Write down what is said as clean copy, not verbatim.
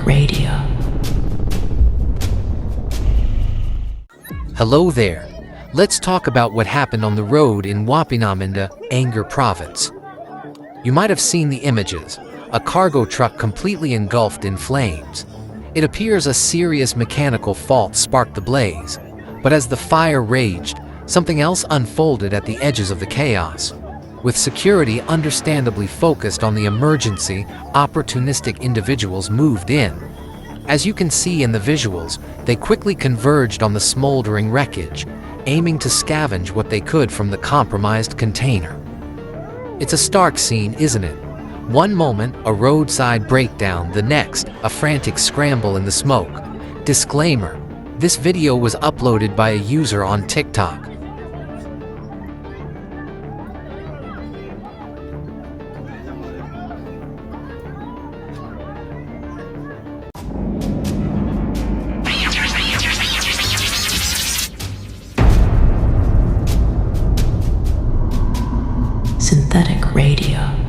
Radio. Hello there. Let's talk about what happened on the road in Wapenamanda, Enga province. You might have seen the images. A cargo truck completely engulfed in flames. It appears a serious mechanical fault sparked the blaze. But as the fire raged, something else unfolded at the edges of the chaos. With security understandably focused on the emergency, opportunistic individuals moved in. As you can see in the visuals, they quickly converged on the smoldering wreckage, aiming to scavenge what they could from the compromised container. It's a stark scene, isn't it? One moment, a roadside breakdown, the next, a frantic scramble in the smoke. Disclaimer: this video was uploaded by a user on TikTok. Synthetic Radio.